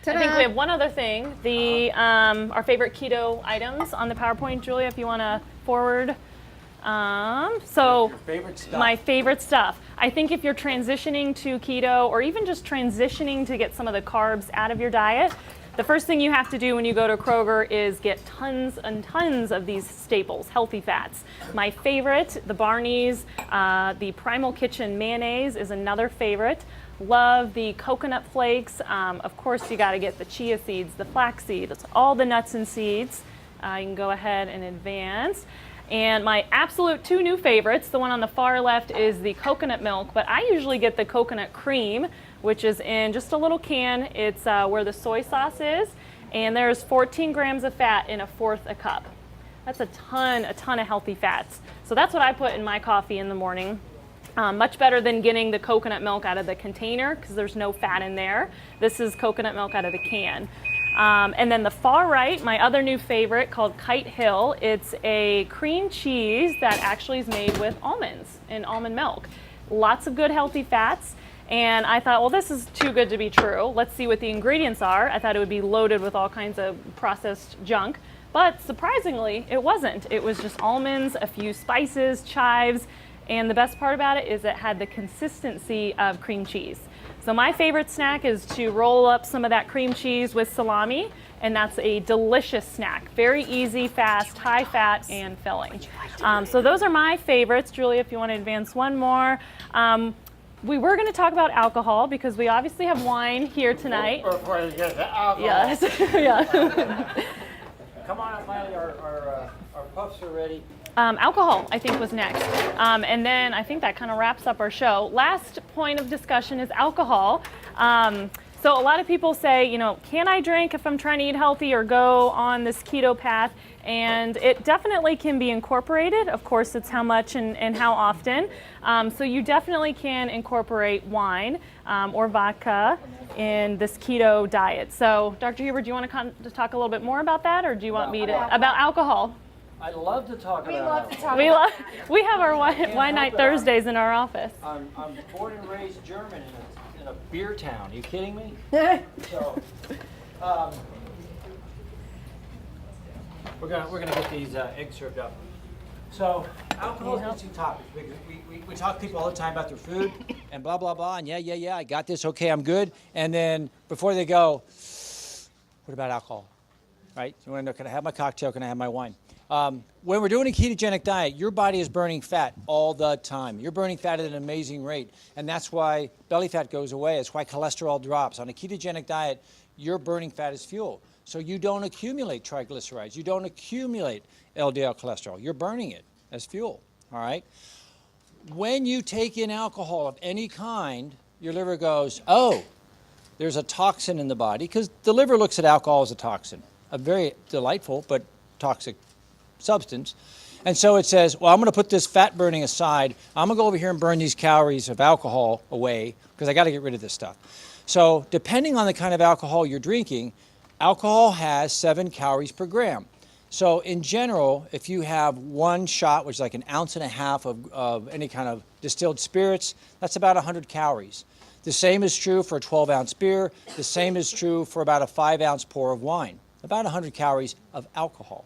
I think we have one other thing. Our favorite keto items on the PowerPoint, Julia, if you want to forward. Your favorite stuff. My favorite stuff. I think if you're transitioning to keto or even just transitioning to get some of the carbs out of your diet, the first thing you have to do when you go to Kroger is get tons and tons of these staples, healthy fats. My favorite, the Barney's, the Primal Kitchen mayonnaise is another favorite. Love the coconut flakes. Of course, you got to get the chia seeds, the flax seeds, all the nuts and seeds. You can go ahead and advance. And my absolute two new favorites, the one on the far left is the coconut milk, but I usually get the coconut cream, which is in just a little can. It's where the soy sauce is, and there's 14 grams of fat in a fourth a cup. That's a ton of healthy fats. So that's what I put in my coffee in the morning. Much better than getting the coconut milk out of the container because there's no fat in there. This is coconut milk out of the can. And then the far right, my other new favorite called Kite Hill. It's a cream cheese that actually is made with almonds and almond milk. Lots of good healthy fats. And I thought, well, this is too good to be true. Let's see what the ingredients are. I thought it would be loaded with all kinds of processed junk. But surprisingly, it wasn't. It was just almonds, a few spices, chives. And the best part about it is it had the consistency of cream cheese. So my favorite snack is to roll up some of that cream cheese with salami, and that's a delicious snack. Very easy, fast, high fat, and filling. So those are my favorites. Julia, if you want to advance one more. We were going to talk about alcohol because we obviously have wine here tonight. Before you get to alcohol. Yes. Yeah. Come on up, Miley. Our puffs are ready. Alcohol, I think, was next. And then I think that kind of wraps up our show. Last point of discussion is alcohol. So a lot of people say, you know, can I drink if I'm trying to eat healthy or go on this keto path? And it definitely can be incorporated. Of course, it's how much and how often. So you definitely can incorporate wine or vodka in this keto diet. So Dr. Huber, do you want to talk a little bit more about that, or do you want me to, about alcohol? I'd love to talk about alcohol. We have our wine night Thursdays in our office. I'm born and raised German in a beer town. Are you kidding me? So, we're gonna get these eggs served up. So alcohol is two topics because we talk to people all the time about their food and blah blah blah and yeah I got this, okay, I'm good, and then before they go, what about alcohol? Right? You want to know, can I have my cocktail? Can I have my wine? When we're doing a ketogenic diet, your body is burning fat all the time. You're burning fat at an amazing rate, and that's why belly fat goes away. It's why cholesterol drops. On a ketogenic diet, you're burning fat as fuel. So you don't accumulate triglycerides. You don't accumulate LDL cholesterol. You're burning it as fuel, all right? When you take in alcohol of any kind, your liver goes, oh, there's a toxin in the body, because the liver looks at alcohol as a toxin, a very delightful but toxic substance. And so it says, well, I'm going to put this fat burning aside. I'm going to go over here and burn these calories of alcohol away because I got to get rid of this stuff. So depending on the kind of alcohol you're drinking, alcohol has 7 calories per gram. So in general, if you have one shot, which is like 1.5 ounces of any kind of distilled spirits, that's about 100 calories. The same is true for a 12-ounce beer. The same is true for about a 5-ounce pour of wine, about 100 calories of alcohol.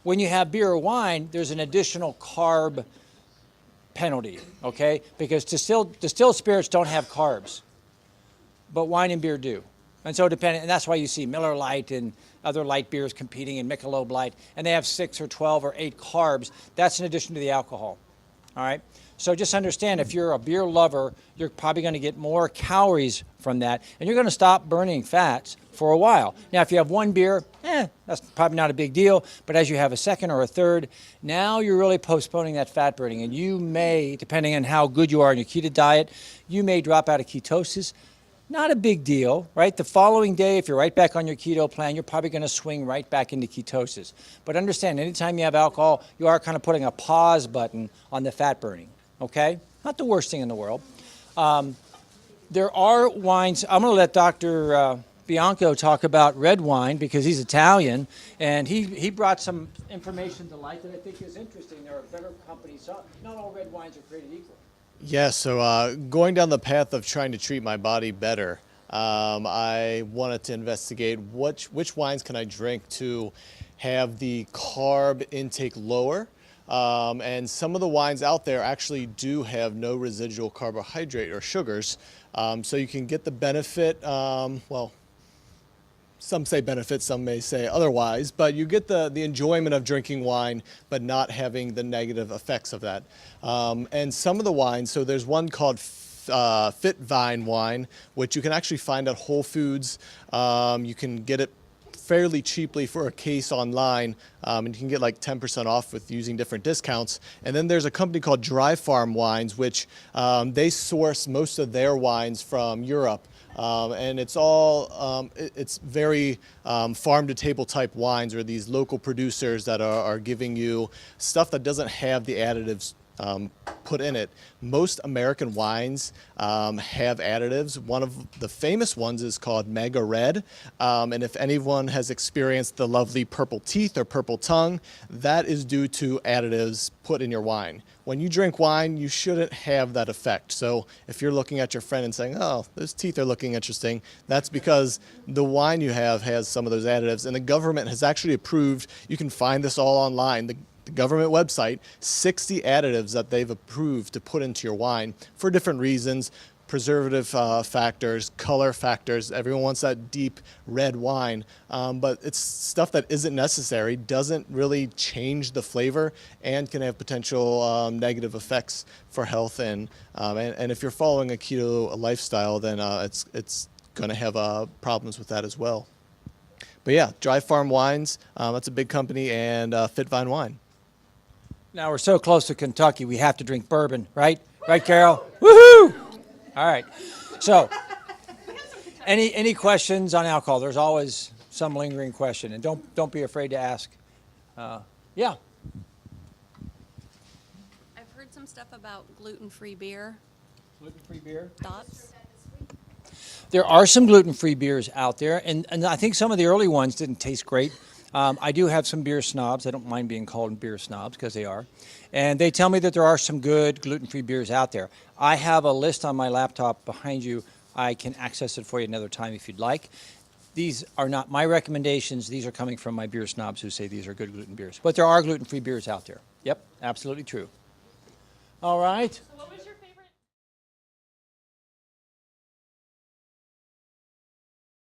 When you have beer or wine, there's an additional carb penalty, okay? Because distilled spirits don't have carbs, but wine and beer do. And so and that's why you see Miller Lite and other light beers competing in Michelob Light, and they have 6 or 12 or 8 carbs. That's in addition to the alcohol, all right? So just understand, if you're a beer lover, you're probably going to get more calories from that, and you're going to stop burning fats for a while. Now, if you have one beer, that's probably not a big deal, but as you have a second or a third, now you're really postponing that fat burning, and you may, depending on how good you are in your keto diet, you may drop out of ketosis. Not a big deal, right? The following day, if you're right back on your keto plan, you're probably going to swing right back into ketosis. But understand, anytime you have alcohol, you are kind of putting a pause button on the fat burning, okay? Not the worst thing in the world. There are wines. I'm going to let Dr. Bianco talk about red wine because he's Italian, and he brought some information to light that I think is interesting. There are better companies. Not all red wines are created equal. Yeah, so going down the path of trying to treat my body better, I wanted to investigate which wines can I drink to have the carb intake lower. And some of the wines out there actually do have no residual carbohydrate or sugars. So you can get the benefit, well, some say benefit, some may say otherwise, but you get the enjoyment of drinking wine, but not having the negative effects of that. And some of the wines, so there's one called Fit Vine wine, which you can actually find at Whole Foods. You can get it fairly cheaply for a case online, and you can get like 10% off with using different discounts. And then there's a company called Dry Farm Wines, which they source most of their wines from Europe. And it's all, it's very farm to table type wines, or these local producers that are giving you stuff that doesn't have the additives put in it. Most American wines have additives. One of the famous ones is called Mega Red. And if anyone has experienced the lovely purple teeth or purple tongue, that is due to additives put in your wine. When you drink wine, you shouldn't have that effect. So if you're looking at your friend and saying, oh, those teeth are looking interesting, that's because the wine you have has some of those additives. And the government has actually approved, you can find this all online, the government website, 60 additives that they've approved to put into your wine for different reasons. Preservative factors, color factors. Everyone wants that deep red wine, but it's stuff that isn't necessary, doesn't really change the flavor, and can have potential negative effects for health. And if you're following a keto lifestyle, then it's going to have problems with that as well. But yeah, Dry Farm Wines, that's a big company, and Fit Vine Wine. Now we're so close to Kentucky, we have to drink bourbon, right? Right, Carol? Woohoo! All right. So, any questions on alcohol? There's always some lingering question, and don't be afraid to ask. Yeah. I've heard some stuff about gluten-free beer. Gluten-free beer. Thoughts? There are some gluten-free beers out there, and I think some of the early ones didn't taste great. I do have some beer snobs. I don't mind being called beer snobs because they are. And they tell me that there are some good gluten-free beers out there. I have a list on my laptop behind you. I can access it for you another time if you'd like. These are not my recommendations. These are coming from my beer snobs who say these are good gluten beers. But there are gluten-free beers out there. Yep, absolutely true. All right. So what was